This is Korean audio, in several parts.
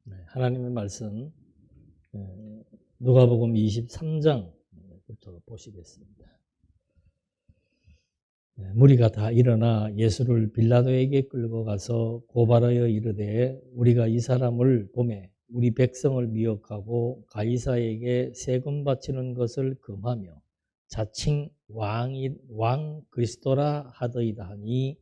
하나님의 말씀 누가복음 23장부터 보시겠습니다. 무리가 다 일어나 예수를 빌라도에게 끌고 가서 고발하여 이르되 우리가 이 사람을 보매 우리 백성을 미혹하고 가이사에게 세금 바치는 것을 금하며 자칭 왕 그리스도라 하더이다 하니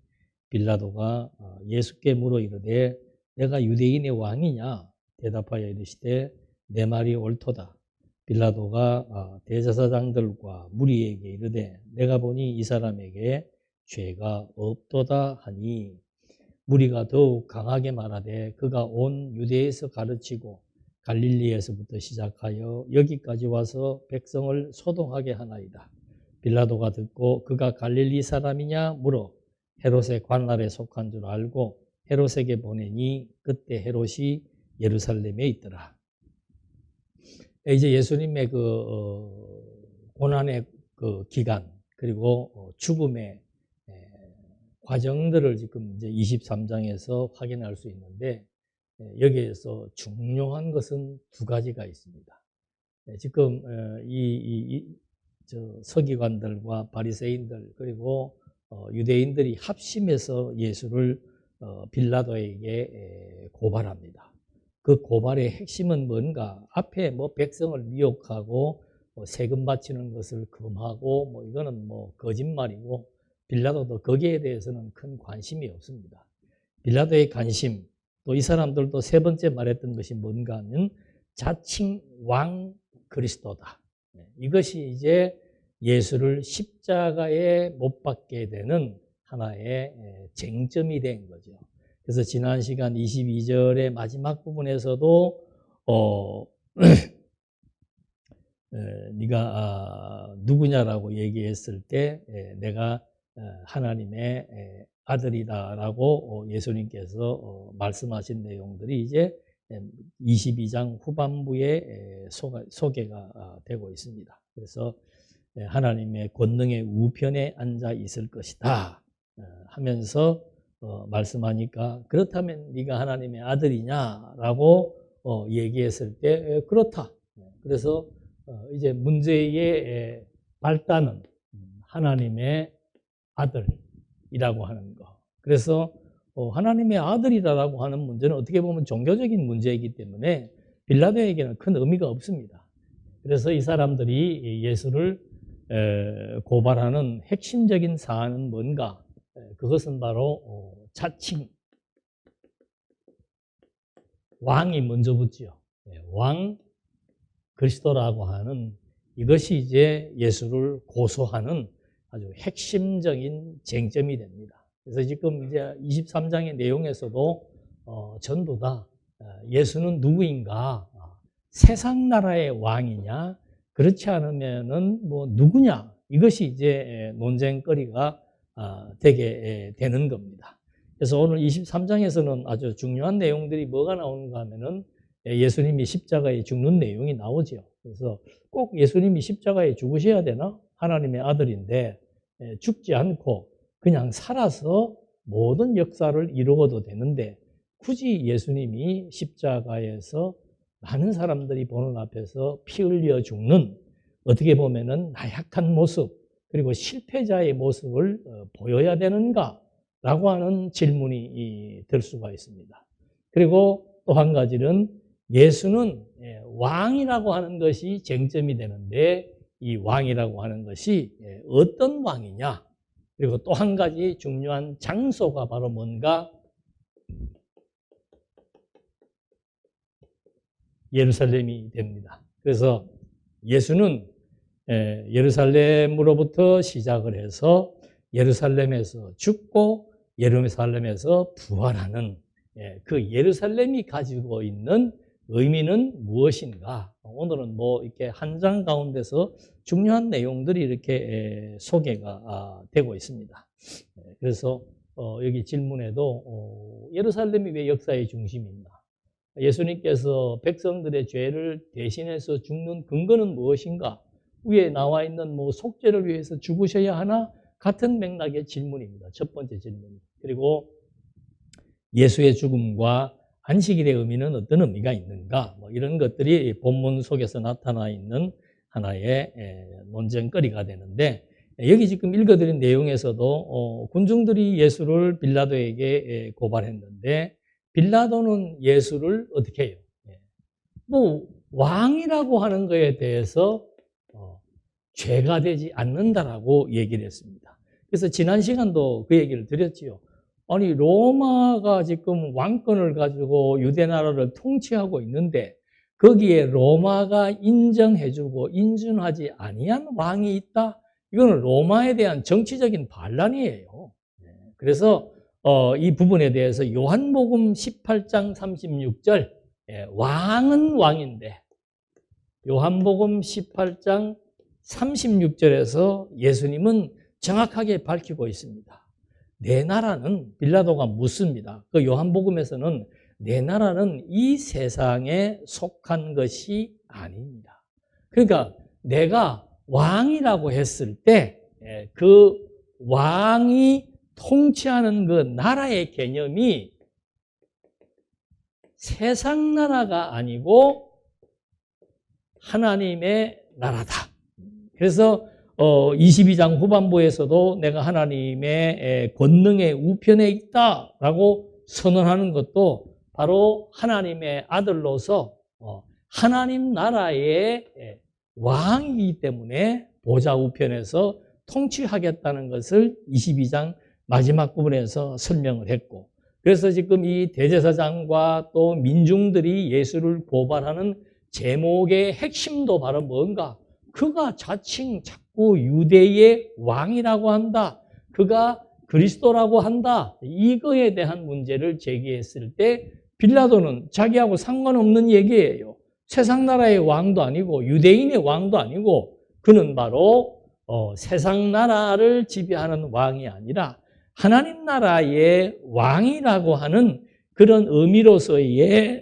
빌라도가 예수께 물어 이르되 내가 유대인의 왕이냐? 대답하여 이르시되 내 말이 옳도다. 빌라도가 대제사장들과 무리에게 이르되 내가 보니 이 사람에게 죄가 없도다 하니 무리가 더욱 강하게 말하되 그가 온 유대에서 가르치고 갈릴리에서부터 시작하여 여기까지 와서 백성을 소동하게 하나이다. 빌라도가 듣고 그가 갈릴리 사람이냐 물어 헤롯의 관할에 속한 줄 알고 헤롯에게 보내니 그때 헤롯이 예루살렘에 있더라. 이제 예수님의 고난의 기간 그리고 죽음의 과정들을 지금 이제 23장에서 확인할 수 있는데 여기에서 중요한 것은 두 가지가 있습니다. 지금 서기관들과 바리새인들 그리고 유대인들이 합심해서 예수를 빌라도에게 고발합니다. 그 고발의 핵심은 뭔가? 앞에 백성을 미혹하고 세금 바치는 것을 금하고 이거는 거짓말이고 빌라도도 거기에 대해서는 큰 관심이 없습니다. 빌라도의 관심, 또 이 사람들도 세 번째 말했던 것이 뭔가 하면 자칭 왕 그리스도다. 이것이 이제 예수를 십자가에 못 박게 되는 하나의 쟁점이 된 거죠. 그래서 지난 시간 22절의 마지막 부분에서도 네가 누구냐라고 얘기했을 때 내가 하나님의 아들이다라고 예수님께서 말씀하신 내용들이 이제 22장 후반부에 소개가 되고 있습니다. 그래서 하나님의 권능의 우편에 앉아 있을 것이다 하면서 말씀하니까 그렇다면 네가 하나님의 아들이냐라고 얘기했을 때 그렇다. 그래서 이제 문제의 발단은 하나님의 아들이라고 하는 거. 그래서 하나님의 아들이라고 하는 문제는 어떻게 보면 종교적인 문제이기 때문에 빌라도에게는 큰 의미가 없습니다. 그래서 이 사람들이 예수를 고발하는 핵심적인 사안은 뭔가? 그것은 바로 자칭 왕이 먼저 붙죠. 왕 그리스도라고 하는 이것이 이제 예수를 고소하는 아주 핵심적인 쟁점이 됩니다. 그래서 지금 이제 23장의 내용에서도 전부 다 예수는 누구인가? 세상 나라의 왕이냐? 그렇지 않으면은 누구냐? 이것이 이제 논쟁거리가 되게 되는 겁니다. 그래서 오늘 23장에서는 아주 중요한 내용들이 뭐가 나오는가 하면은 예수님이 십자가에 죽는 내용이 나오죠. 그래서 꼭 예수님이 십자가에 죽으셔야 되나? 하나님의 아들인데 죽지 않고 그냥 살아서 모든 역사를 이루어도 되는데 굳이 예수님이 십자가에서 많은 사람들이 보는 앞에서 피 흘려 죽는 어떻게 보면은 나약한 모습 그리고 실패자의 모습을 보여야 되는가라고 하는 질문이 들 수가 있습니다. 그리고 또 한 가지는 예수는 왕이라고 하는 것이 쟁점이 되는데 이 왕이라고 하는 것이 어떤 왕이냐? 그리고 또 한 가지 중요한 장소가 바로 뭔가? 예루살렘이 됩니다. 그래서 예수는 예루살렘으로부터 시작을 해서 예루살렘에서 죽고 예루살렘에서 부활하는 그 예루살렘이 가지고 있는 의미는 무엇인가? 오늘은 이렇게 한 장 가운데서 중요한 내용들이 이렇게 소개가 되고 있습니다. 그래서 여기 질문에도 예루살렘이 왜 역사의 중심인가? 예수님께서 백성들의 죄를 대신해서 죽는 근거는 무엇인가? 위에 나와 있는 속죄를 위해서 죽으셔야 하나? 같은 맥락의 질문입니다. 첫 번째 질문. 그리고 예수의 죽음과 안식일의 의미는 어떤 의미가 있는가? 뭐 이런 것들이 본문 속에서 나타나 있는 하나의 논쟁거리가 되는데, 여기 지금 읽어드린 내용에서도 군중들이 예수를 빌라도에게 고발했는데, 빌라도는 예수를 어떻게 해요? 뭐 왕이라고 하는 것에 대해서 죄가 되지 않는다라고 얘기를 했습니다. 그래서 지난 시간도 그 얘기를 드렸지요. 아니, 로마가 지금 왕권을 가지고 유대 나라를 통치하고 있는데 거기에 로마가 인정해주고 인준하지 아니한 왕이 있다? 이거는 로마에 대한 정치적인 반란이에요. 그래서 이 부분에 대해서 요한복음 18장 36절, 왕은 왕인데, 요한복음 18장 36절에서 예수님은 정확하게 밝히고 있습니다. 내 나라는, 빌라도가 묻습니다. 그 요한복음에서는 내 나라는 이 세상에 속한 것이 아닙니다. 그러니까 내가 왕이라고 했을 때 그 왕이 통치하는 그 나라의 개념이 세상 나라가 아니고 하나님의 나라다. 그래서 22장 후반부에서도 내가 하나님의 권능의 우편에 있다라고 선언하는 것도 바로 하나님의 아들로서 하나님 나라의 왕이기 때문에 보좌 우편에서 통치하겠다는 것을 22장 마지막 부분에서 설명을 했고, 그래서 지금 이 대제사장과 또 민중들이 예수를 고발하는 제목의 핵심도 바로 뭔가? 그가 자칭 자꾸 유대의 왕이라고 한다. 그가 그리스도라고 한다. 이거에 대한 문제를 제기했을 때 빌라도는 자기하고 상관없는 얘기예요. 세상 나라의 왕도 아니고 유대인의 왕도 아니고 그는 바로 세상 나라를 지배하는 왕이 아니라 하나님 나라의 왕이라고 하는 그런 의미로서의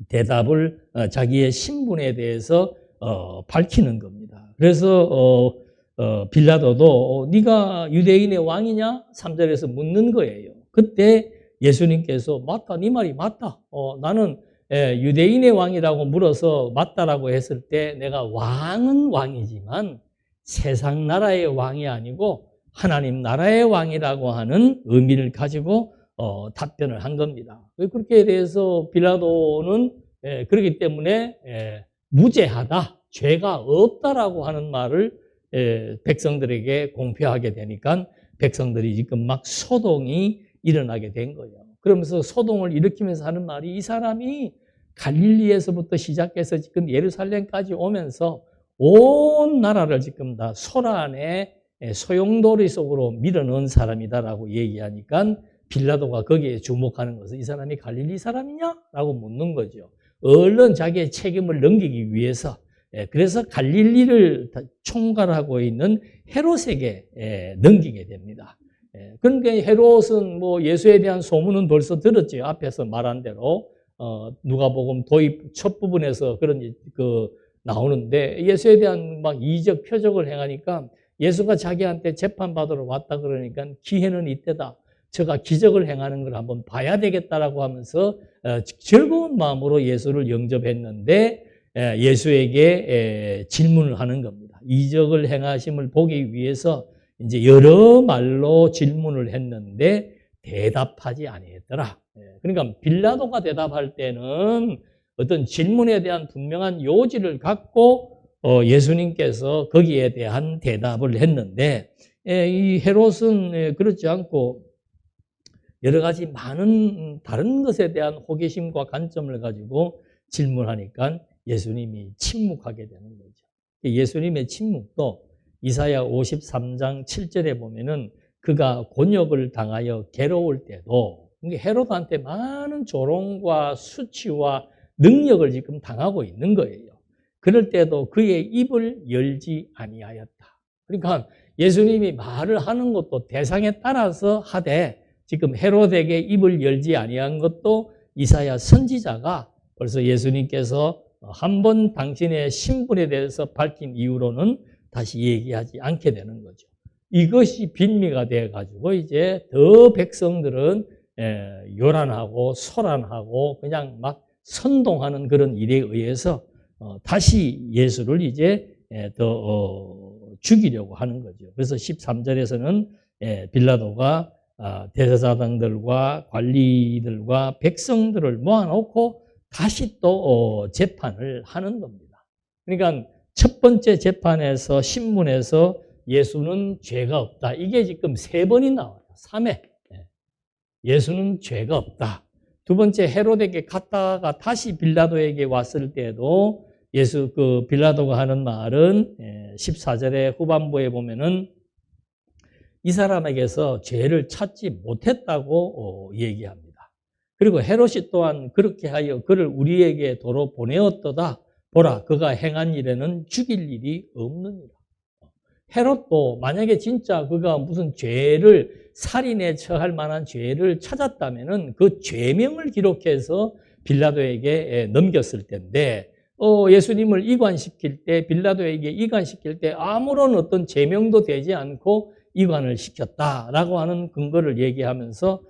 대답을 자기의 신분에 대해서 밝히는 겁니다. 그래서 빌라도도 네가 유대인의 왕이냐? 3절에서 묻는 거예요. 그때 예수님께서 맞다, 네 말이 맞다. 나는 유대인의 왕이라고 물어서 맞다라고 했을 때 내가 왕은 왕이지만 세상 나라의 왕이 아니고 하나님 나라의 왕이라고 하는 의미를 가지고 답변을 한 겁니다. 그렇게 대해서 빌라도는 그렇기 때문에 무죄하다, 죄가 없다라고 하는 말을 백성들에게 공표하게 되니까 백성들이 지금 막 소동이 일어나게 된 거예요. 그러면서 소동을 일으키면서 하는 말이 이 사람이 갈릴리에서부터 시작해서 지금 예루살렘까지 오면서 온 나라를 지금 다 소란의 소용돌이 속으로 밀어넣은 사람이다라고 얘기하니까 빌라도가 거기에 주목하는 것은 이 사람이 갈릴리 사람이냐? 라고 묻는 거죠. 얼른 자기의 책임을 넘기기 위해서 그래서 갈릴리를 총괄하고 있는 헤롯에게 넘기게 됩니다. 그러니까 헤롯은 뭐 예수에 대한 소문은 벌써 들었죠. 앞에서 말한 대로 누가복음 도입 첫 부분에서 그런 나오는데 예수에 대한 막 이적 표적을 행하니까 예수가 자기한테 재판받으러 왔다 그러니까 기회는 이때다. 제가 기적을 행하는 걸 한번 봐야 되겠다라고 하면서 즐거운 마음으로 예수를 영접했는데 예수에게 질문을 하는 겁니다. 이적을 행하심을 보기 위해서 이제 여러 말로 질문을 했는데 대답하지 아니했더라. 그러니까 빌라도가 대답할 때는 어떤 질문에 대한 분명한 요지를 갖고 예수님께서 거기에 대한 대답을 했는데 이 헤롯은 그렇지 않고 여러 가지 많은 다른 것에 대한 호기심과 관점을 가지고 질문하니까 예수님이 침묵하게 되는 거죠. 예수님의 침묵도 이사야 53장 7절에 보면은 그가 곤욕을 당하여 괴로울 때도 헤롯한테 많은 조롱과 수치와 능력을 지금 당하고 있는 거예요. 그럴 때도 그의 입을 열지 아니하였다. 그러니까 예수님이 말을 하는 것도 대상에 따라서 하되 지금 헤롯에게 입을 열지 아니한 것도 이사야 선지자가 벌써 예수님께서 한번 당신의 신분에 대해서 밝힌 이후로는 다시 얘기하지 않게 되는 거죠. 이것이 빌미가 돼가지고 이제 더 백성들은 요란하고 소란하고 그냥 막 선동하는 그런 일에 의해서 다시 예수를 이제 더 죽이려고 하는 거죠. 그래서 13절에서는 빌라도가 대제사장들과 관리들과 백성들을 모아놓고 다시 또 재판을 하는 겁니다. 그러니까 첫 번째 재판에서 신문에서 예수는 죄가 없다. 이게 지금 3번이 나와요. 3회. 예수는 죄가 없다. 두 번째 헤롯에게 갔다가 다시 빌라도에게 왔을 때도 예수 빌라도가 하는 말은 14절의 후반부에 보면은 이 사람에게서 죄를 찾지 못했다고 얘기합니다. 그리고 헤롯이 또한 그렇게 하여 그를 우리에게 도로 보내었도다. 보라, 그가 행한 일에는 죽일 일이 없느니라. 헤롯도 만약에 진짜 그가 무슨 죄를 살인에 처할 만한 죄를 찾았다면은 그 죄명을 기록해서 빌라도에게 넘겼을 텐데 예수님을 이관시킬 때 빌라도에게 이관시킬 때 아무런 어떤 죄명도 되지 않고 이관을 시켰다라고 하는 근거를 얘기하면서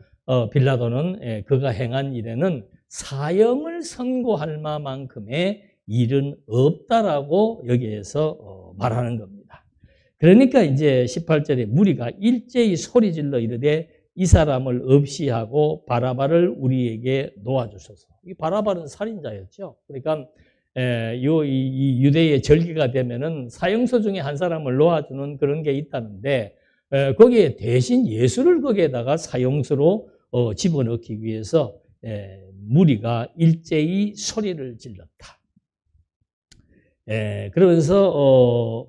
빌라도는 그가 행한 일에는 사형을 선고할 만큼의 일은 없다라고 여기에서 말하는 겁니다. 그러니까 이제 18절에 무리가 일제히 소리질러 이르되 이 사람을 없이 하고 바라바를 우리에게 놓아주소서. 이 바라바는 살인자였죠. 그러니까 이 유대의 절기가 되면은 사형서 중에 한 사람을 놓아주는 그런 게 있다는데 거기에 대신 예수를 거기에다가 사형서로 집어넣기 위해서 무리가 일제히 소리를 질렀다. 그러면서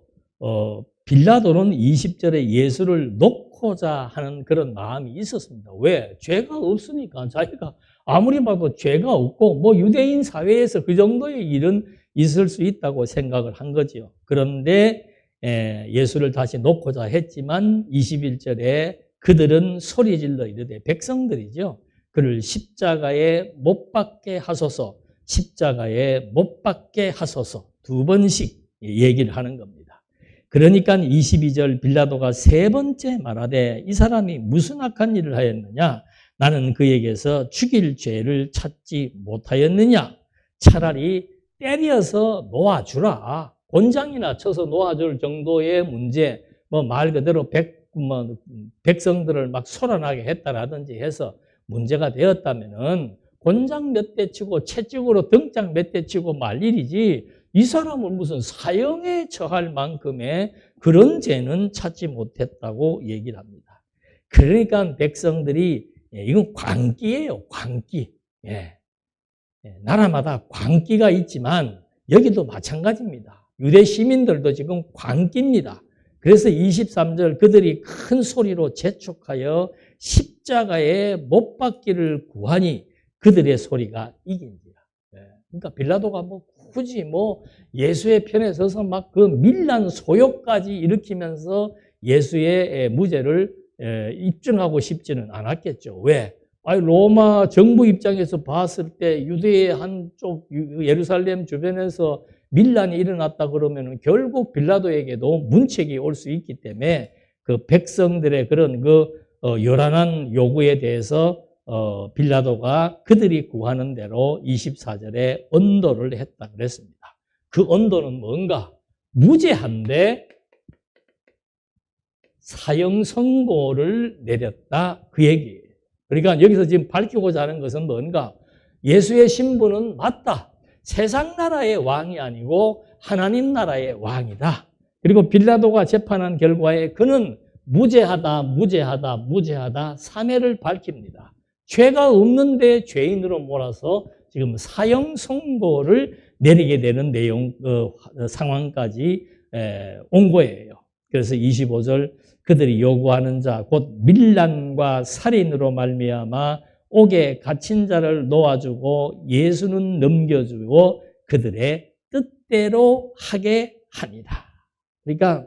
빌라도는 20절에 예수를 놓고자 하는 그런 마음이 있었습니다. 왜? 죄가 없으니까. 자기가 아무리 봐도 죄가 없고 뭐 유대인 사회에서 그 정도의 일은 있을 수 있다고 생각을 한 거죠. 그런데 예수를 다시 놓고자 했지만 21절에 그들은 소리질러 이르되 백성들이죠. 그를 십자가에 못 박게 하소서, 십자가에 못 박게 하소서 2번씩 얘기를 하는 겁니다. 그러니까 22절 빌라도가 3번째 말하되 이 사람이 무슨 악한 일을 하였느냐? 나는 그에게서 죽일 죄를 찾지 못하였느냐? 차라리 때려서 놓아주라. 곤장이나 쳐서 놓아줄 정도의 문제, 뭐 말 그대로 백성들을 막 소란하게 했다라든지 해서 문제가 되었다면은 곤장 몇 대 치고 채찍으로 등짝 몇 대 치고 말 일이지 이 사람을 무슨 사형에 처할 만큼의 그런 죄는 찾지 못했다고 얘기를 합니다. 그러니까 백성들이 이건 광기예요. 광기. 나라마다 광기가 있지만 여기도 마찬가지입니다. 유대 시민들도 지금 광기입니다. 그래서 23절 그들이 큰 소리로 재촉하여 십자가에 못 박기를 구하니 그들의 소리가 이긴지라. 그러니까 빌라도가 뭐 굳이 뭐 예수의 편에 서서 막 그 밀란 소욕까지 일으키면서 예수의 무죄를 입증하고 싶지는 않았겠죠. 왜? 로마 정부 입장에서 봤을 때 유대의 한쪽 예루살렘 주변에서 밀란이 일어났다 그러면 결국 빌라도에게도 문책이 올 수 있기 때문에 그 백성들의 그런 그 요란한 요구에 대해서 빌라도가 그들이 구하는 대로 24절에 언도를 했다 그랬습니다. 그 언도는 뭔가? 무죄한데 사형 선고를 내렸다 그 얘기예요. 그러니까 여기서 지금 밝히고자 하는 것은 뭔가? 예수의 신분은 맞다. 세상 나라의 왕이 아니고 하나님 나라의 왕이다. 그리고 빌라도가 재판한 결과에 그는 무죄하다, 무죄하다, 무죄하다 3회를 밝힙니다. 죄가 없는데 죄인으로 몰아서 지금 사형 선고를 내리게 되는 내용, 상황까지 온 거예요. 그래서 25절 그들이 요구하는 자 곧 밀란과 살인으로 말미암아 옥에 갇힌 자를 놓아주고 예수는 넘겨주고 그들의 뜻대로 하게 하니라. 그러니까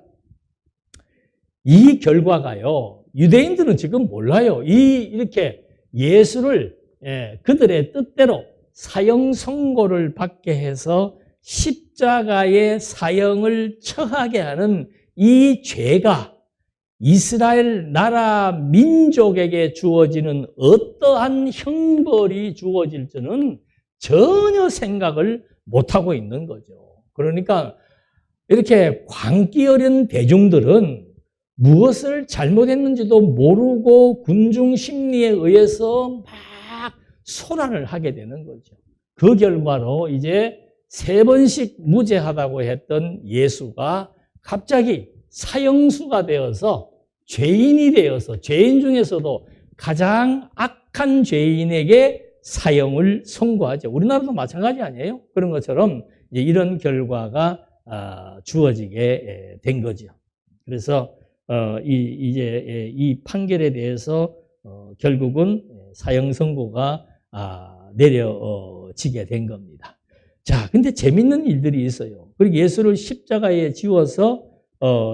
이 결과가요. 유대인들은 지금 몰라요. 이렇게 예수를 그들의 뜻대로 사형 선고를 받게 해서 십자가의 사형을 처하게 하는 이 죄가 이스라엘 나라 민족에게 주어지는 어떠한 형벌이 주어질지는 전혀 생각을 못하고 있는 거죠. 그러니까 이렇게 광기 어린 대중들은 무엇을 잘못했는지도 모르고 군중 심리에 의해서 막 소란을 하게 되는 거죠. 그 결과로 이제 3번씩 무죄하다고 했던 예수가 갑자기 사형수가 되어서 죄인이 되어서 죄인 중에서도 가장 악한 죄인에게 사형을 선고하죠. 우리나라도 마찬가지 아니에요? 그런 것처럼 이제 이런 결과가 주어지게 된 거죠. 그래서 이제 이 판결에 대해서 결국은 사형 선고가 내려지게 된 겁니다. 자, 근데 재밌는 일들이 있어요. 그리고 예수를 십자가에 지워서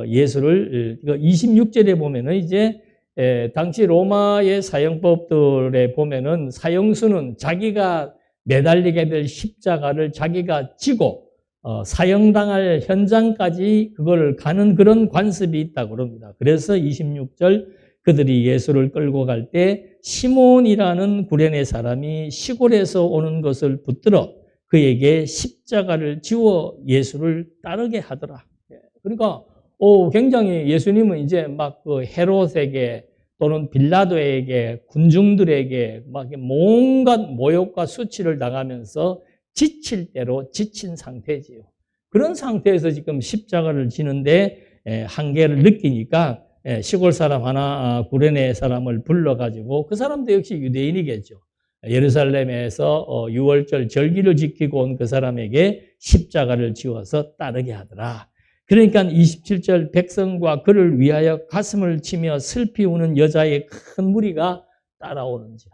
예수를 26절에 보면은 이제 당시 로마의 사형법들에 보면은 사형수는 자기가 매달리게 될 십자가를 자기가 지고 사형당할 현장까지 그걸 가는 그런 관습이 있다고 그럽니다. 그래서 26절 그들이 예수를 끌고 갈 때 시몬이라는 구레네 사람이 시골에서 오는 것을 붙들어 그에게 십자가를 지워 예수를 따르게 하더라. 그러니까 굉장히 예수님은 이제 막 그 헤롯에게 또는 빌라도에게 군중들에게 막 온갖 모욕과 수치를 당하면서 지칠 대로 지친 상태지요. 그런 상태에서 지금 십자가를 지는데 한계를 느끼니까 시골 사람 하나 구레네 사람을 불러가지고 그 사람도 역시 유대인이겠죠. 예루살렘에서 유월절 절기를 지키고 온 그 사람에게 십자가를 지워서 따르게 하더라. 그러니까 27절 백성과 그를 위하여 가슴을 치며 슬피 우는 여자의 큰 무리가 따라오는지라.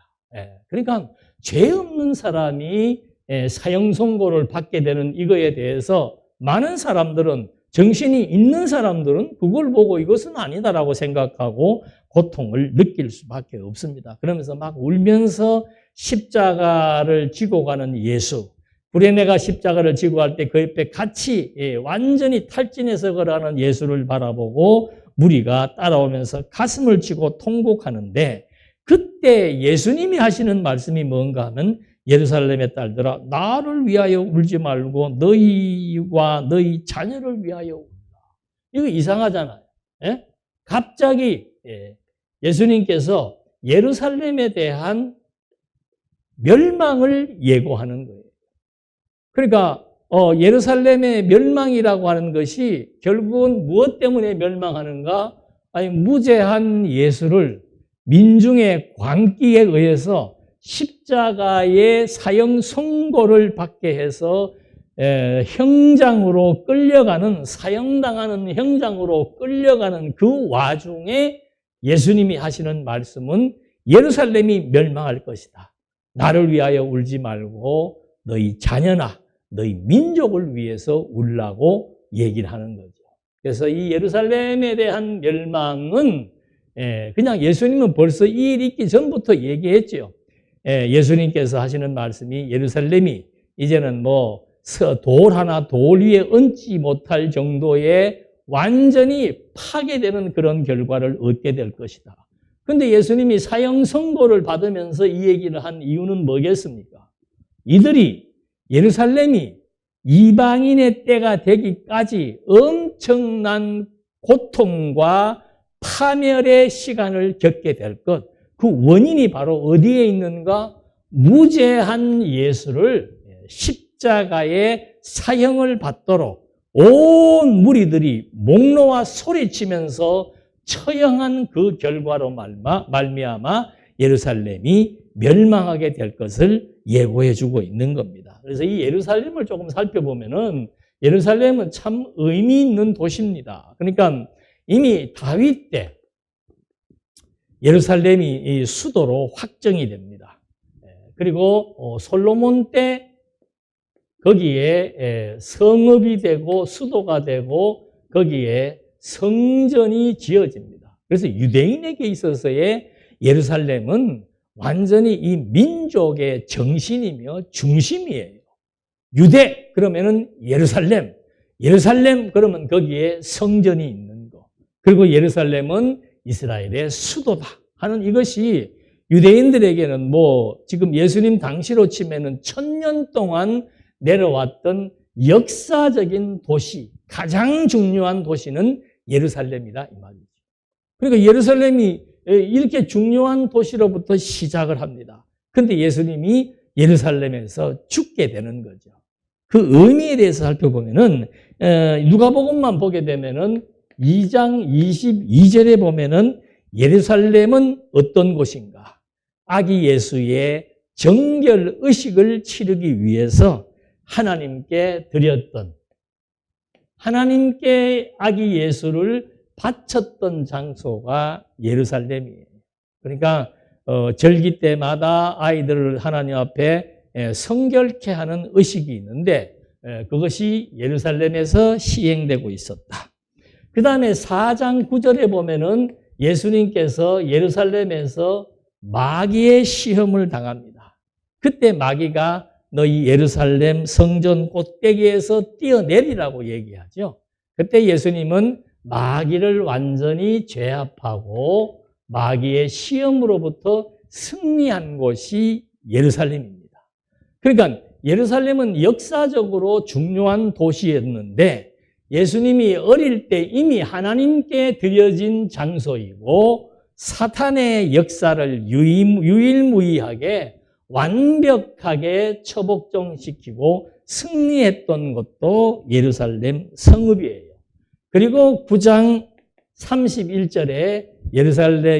그러니까 죄 없는 사람이 사형 선고를 받게 되는 이거에 대해서 많은 사람들은 정신이 있는 사람들은 그걸 보고 이것은 아니다라고 생각하고 고통을 느낄 수밖에 없습니다. 그러면서 막 울면서 십자가를 지고 가는 예수, 구레네가 십자가를 지고 갈 때 그 옆에 같이 완전히 탈진해서 걸어가는 예수를 바라보고 무리가 따라오면서 가슴을 치고 통곡하는데 그때 예수님이 하시는 말씀이 뭔가 하면 예루살렘의 딸들아 나를 위하여 울지 말고 너희와 너희 자녀를 위하여 울라. 이거 이상하잖아요. 예? 갑자기 예수님께서 예루살렘에 대한 멸망을 예고하는 거예요. 그러니까 예루살렘의 멸망이라고 하는 것이 결국은 무엇 때문에 멸망하는가? 아니 무죄한 예수를 민중의 광기에 의해서 십자가의 사형 선고를 받게 해서 형장으로 끌려가는 사형당하는 형장으로 끌려가는 그 와중에 예수님이 하시는 말씀은 예루살렘이 멸망할 것이다. 나를 위하여 울지 말고 너희 자녀나 너희 민족을 위해서 울라고 얘기를 하는 거죠. 그래서 이 예루살렘에 대한 멸망은 그냥 예수님은 벌써 이 일 있기 전부터 얘기했죠. 예수님께서 하시는 말씀이 예루살렘이 이제는 뭐 돌 하나 돌 위에 얹지 못할 정도의 완전히 파괴되는 그런 결과를 얻게 될 것이다. 그런데 예수님이 사형 선고를 받으면서 이 얘기를 한 이유는 뭐겠습니까? 이들이 예루살렘이 이방인의 때가 되기까지 엄청난 고통과 파멸의 시간을 겪게 될 것. 그 원인이 바로 어디에 있는가? 무죄한 예수를 십자가에 사형을 받도록 온 무리들이 목 놓아 소리치면서 처형한 그 결과로 말미암아 예루살렘이 멸망하게 될 것을 예고해 주고 있는 겁니다. 그래서 이 예루살렘을 조금 살펴보면은 예루살렘은 참 의미 있는 도시입니다. 그러니까 이미 다윗 때 예루살렘이 이 수도로 확정이 됩니다. 그리고 솔로몬 때 거기에 성읍이 되고 수도가 되고 거기에 성전이 지어집니다. 그래서 유대인에게 있어서의 예루살렘은 완전히 이 민족의 정신이며 중심이에요. 유대 그러면은 예루살렘, 예루살렘 그러면 거기에 성전이 있는 거. 그리고 예루살렘은 이스라엘의 수도다 하는 이것이 유대인들에게는 지금 예수님 당시로 치면은 1000년 동안 내려왔던 역사적인 도시, 가장 중요한 도시는 예루살렘이다 이 말이죠. 그러니까 예루살렘이 이렇게 중요한 도시로부터 시작을 합니다. 그런데 예수님이 예루살렘에서 죽게 되는 거죠. 그 의미에 대해서 살펴보면은 누가복음만 보게 되면은 2장 22절에 보면은 예루살렘은 어떤 곳인가? 아기 예수의 정결 의식을 치르기 위해서 하나님께 드렸던, 하나님께 아기 예수를 바쳤던 장소가 예루살렘이에요. 그러니까 절기 때마다 아이들을 하나님 앞에 성결케 하는 의식이 있는데 그것이 예루살렘에서 시행되고 있었다. 그 다음에 4장 9절에 보면은 예수님께서 예루살렘에서 마귀의 시험을 당합니다. 그때 마귀가 너희 예루살렘 성전 꼭대기에서 뛰어내리라고 얘기하죠. 그때 예수님은 마귀를 완전히 제압하고 마귀의 시험으로부터 승리한 곳이 예루살렘입니다. 그러니까 예루살렘은 역사적으로 중요한 도시였는데 예수님이 어릴 때 이미 하나님께 드려진 장소이고 사탄의 역사를 유일무이하게 완벽하게 처복종시키고 승리했던 것도 예루살렘 성읍이에요. 그리고 9장 31절에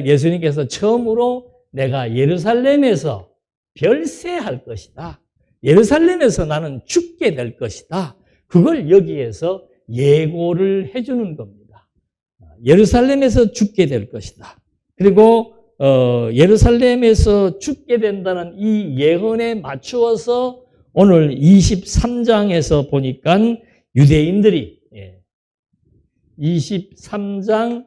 예수님께서 처음으로 내가 예루살렘에서 별세할 것이다. 예루살렘에서 나는 죽게 될 것이다. 그걸 여기에서 예고를 해주는 겁니다. 예루살렘에서 죽게 될 것이다. 그리고 예루살렘에서 죽게 된다는 이 예언에 맞추어서 오늘 23장에서 보니까 유대인들이 23장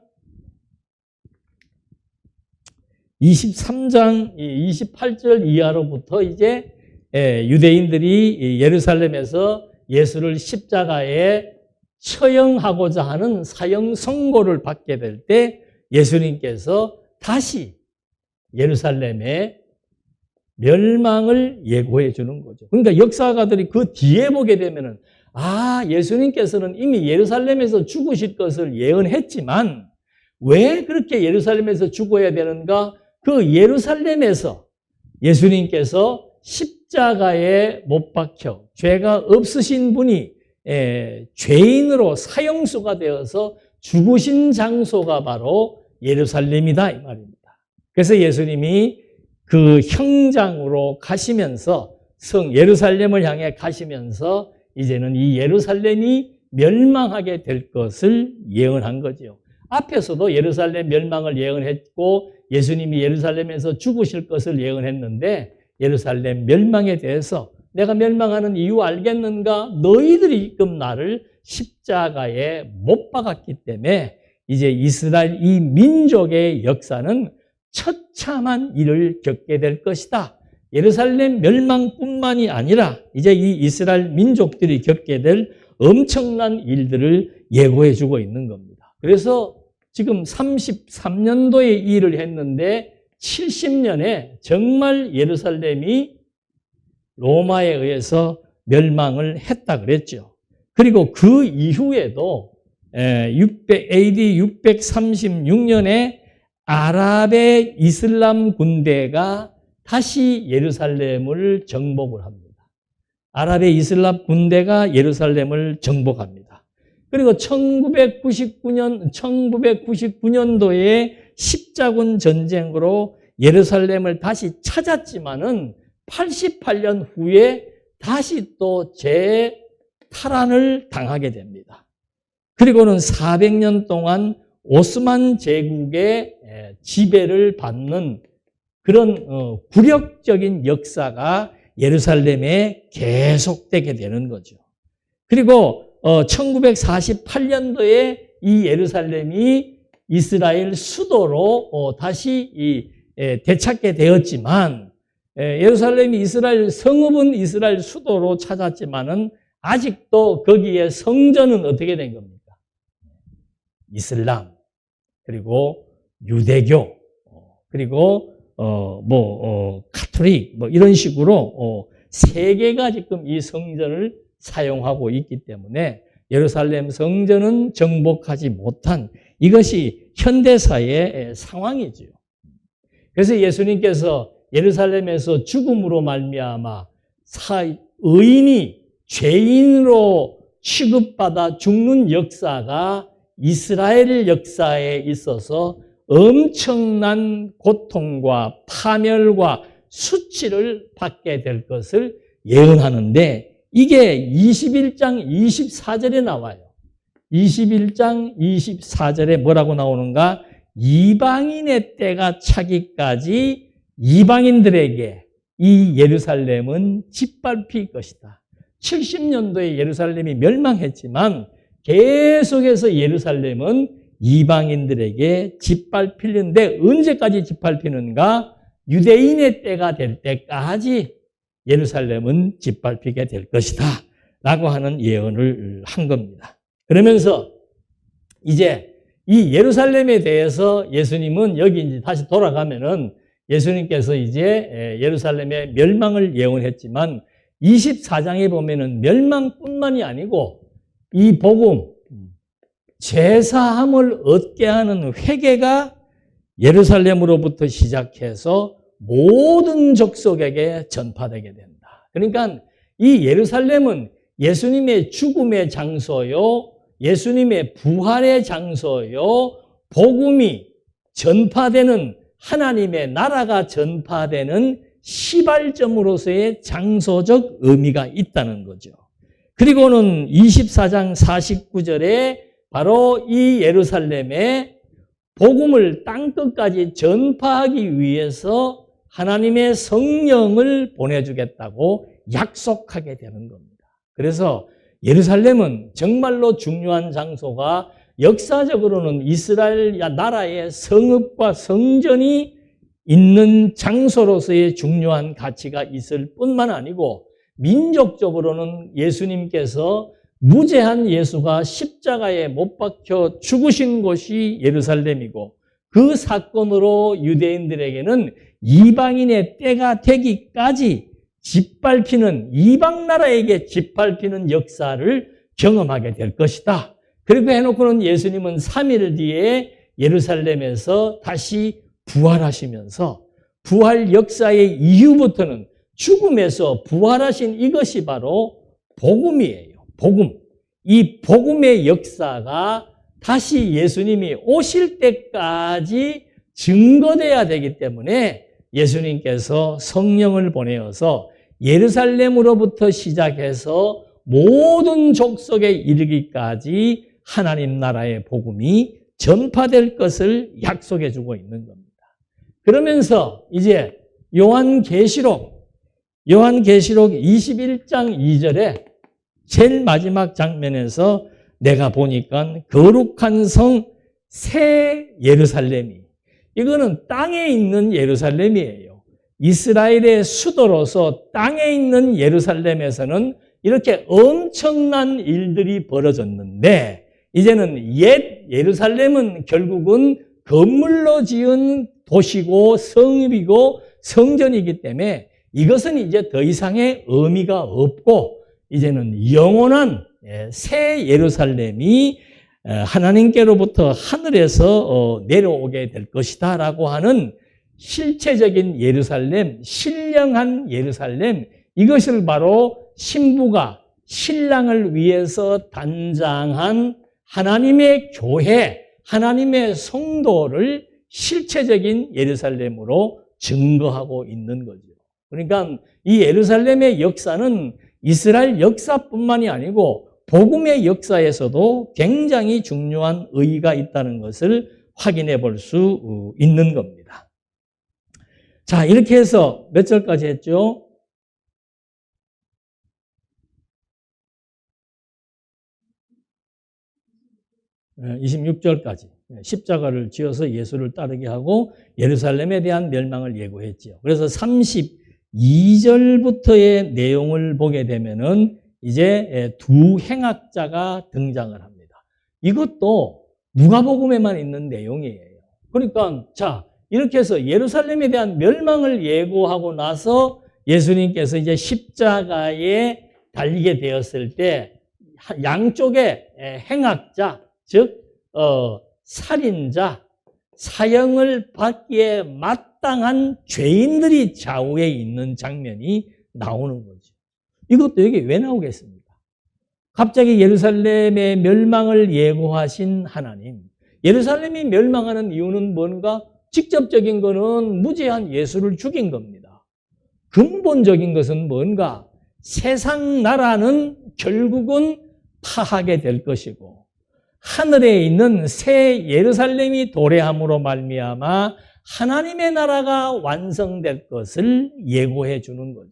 28절 이하로부터 이제 유대인들이 예루살렘에서 예수를 십자가에 처형하고자 하는 사형 선고를 받게 될 때 예수님께서 다시 예루살렘의 멸망을 예고해 주는 거죠. 그러니까 역사가들이 그 뒤에 보게 되면은 예수님께서는 이미 예루살렘에서 죽으실 것을 예언했지만 왜 그렇게 예루살렘에서 죽어야 되는가? 그 예루살렘에서 예수님께서 십자가에 못 박혀 죄가 없으신 분이 죄인으로 사형수가 되어서 죽으신 장소가 바로 예루살렘이다 이 말입니다. 그래서 예수님이 그 형장으로 가시면서 예루살렘을 향해 가시면서 이제는 이 예루살렘이 멸망하게 될 것을 예언한 거죠. 앞에서도 예루살렘 멸망을 예언했고 예수님이 예루살렘에서 죽으실 것을 예언했는데 예루살렘 멸망에 대해서 내가 멸망하는 이유 알겠는가? 너희들이 지금 나를 십자가에 못 박았기 때문에 이제 이스라엘 이 민족의 역사는 처참한 일을 겪게 될 것이다. 예루살렘 멸망뿐만이 아니라 이제 이 이스라엘 민족들이 겪게 될 엄청난 일들을 예고해 주고 있는 겁니다. 그래서 지금 33년도에 일을 했는데 70년에 정말 예루살렘이 로마에 의해서 멸망을 했다 그랬죠. 그리고 그 이후에도 AD 636년에 아랍의 이슬람 군대가 다시 예루살렘을 정복을 합니다. 아랍의 이슬람 군대가 예루살렘을 정복합니다. 그리고 1999년도에 십자군 전쟁으로 예루살렘을 다시 찾았지만은 88년 후에 다시 또 재탈환을 당하게 됩니다. 그리고는 400년 동안 오스만 제국의 지배를 받는 그런 굴욕적인 역사가 예루살렘에 계속되게 되는 거죠. 그리고 1948년도에 이 예루살렘이 이스라엘 수도로 다시 되찾게 되었지만 예루살렘이 이스라엘 성읍은 이스라엘 수도로 찾았지만은 아직도 거기에 성전은 어떻게 된 겁니까? 이슬람, 그리고 유대교, 그리고 가톨릭 이런 식으로 세 개가 지금 이 성전을 사용하고 있기 때문에 예루살렘 성전은 정복하지 못한 이것이 현대사의 상황이지요. 그래서 예수님께서 예루살렘에서 죽음으로 말미암아 의인이 죄인으로 취급받아 죽는 역사가 이스라엘 역사에 있어서 엄청난 고통과 파멸과 수치를 받게 될 것을 예언하는데 이게 21장 24절에 나와요. 21장 24절에 뭐라고 나오는가? 이방인의 때가 차기까지 이방인들에게 이 예루살렘은 짓밟힐 것이다. 70년도에 예루살렘이 멸망했지만 계속해서 예루살렘은 이방인들에게 짓밟히는데 언제까지 짓밟히는가? 유대인의 때가 될 때까지 예루살렘은 짓밟히게 될 것이다 라고 하는 예언을 한 겁니다. 그러면서 이제 이 예루살렘에 대해서 예수님은 여기 이제 다시 돌아가면은 예수님께서 이제 예루살렘의 멸망을 예언했지만 24장에 보면은 멸망뿐만이 아니고 이 복음, 제사함을 얻게 하는 회개가 예루살렘으로부터 시작해서 모든 족속에게 전파되게 된다. 그러니까 이 예루살렘은 예수님의 죽음의 장소요, 예수님의 부활의 장소요, 복음이 전파되는 하나님의 나라가 전파되는 시발점으로서의 장소적 의미가 있다는 거죠. 그리고는 24장 49절에 바로 이 예루살렘에 복음을 땅끝까지 전파하기 위해서 하나님의 성령을 보내주겠다고 약속하게 되는 겁니다. 그래서 예루살렘은 정말로 중요한 장소가 역사적으로는 이스라엘 나라의 성읍과 성전이 있는 장소로서의 중요한 가치가 있을 뿐만 아니고 민족적으로는 예수님께서 무죄한 예수가 십자가에 못 박혀 죽으신 곳이 예루살렘이고 그 사건으로 유대인들에게는 이방인의 때가 되기까지 짓밟히는 이방 나라에게 짓밟히는 역사를 경험하게 될 것이다. 그리고 해놓고는 예수님은 3일 뒤에 예루살렘에서 다시 부활하시면서 부활 역사의 이후부터는 죽음에서 부활하신 이것이 바로 복음이에요. 복음. 이 복음의 역사가 다시 예수님이 오실 때까지 증거돼야 되기 때문에 예수님께서 성령을 보내어서 예루살렘으로부터 시작해서 모든 족속에 이르기까지 하나님 나라의 복음이 전파될 것을 약속해 주고 있는 겁니다. 그러면서 이제 요한계시록 21장 2절에 제일 마지막 장면에서 내가 보니까 거룩한 성 새 예루살렘이, 이거는 땅에 있는 예루살렘이에요. 이스라엘의 수도로서 땅에 있는 예루살렘에서는 이렇게 엄청난 일들이 벌어졌는데 이제는 옛 예루살렘은 결국은 건물로 지은 도시고 성읍이고 성전이기 때문에 이것은 이제 더 이상의 의미가 없고 이제는 영원한 새 예루살렘이 하나님께로부터 하늘에서 내려오게 될 것이다 라고 하는 실체적인 예루살렘, 신령한 예루살렘, 이것을 바로 신부가 신랑을 위해서 단장한 하나님의 교회, 하나님의 성도를 실체적인 예루살렘으로 증거하고 있는 거죠. 그러니까 이 예루살렘의 역사는 이스라엘 역사뿐만이 아니고 복음의 역사에서도 굉장히 중요한 의의가 있다는 것을 확인해 볼 수 있는 겁니다. 자, 이렇게 해서 몇 절까지 했죠? 26절까지 십자가를 지어서 예수를 따르게 하고 예루살렘에 대한 멸망을 예고했지요. 그래서 32절부터의 내용을 보게 되면은 이제 두 행악자가 등장을 합니다. 이것도 누가복음에만 있는 내용이에요. 그러니까 자, 이렇게 해서 예루살렘에 대한 멸망을 예고하고 나서 예수님께서 이제 십자가에 달리게 되었을 때 양쪽에 행악자, 즉 살인자, 사형을 받기에 마땅한 죄인들이 좌우에 있는 장면이 나오는 거죠. 이것도 여기 왜 나오겠습니까? 갑자기 예루살렘의 멸망을 예고하신 하나님. 예루살렘이 멸망하는 이유는 뭔가? 직접적인 것은 무죄한 예수를 죽인 겁니다. 근본적인 것은 뭔가? 세상 나라는 결국은 파하게 될 것이고 하늘에 있는 새 예루살렘이 도래함으로 말미암아 하나님의 나라가 완성될 것을 예고해 주는 거죠.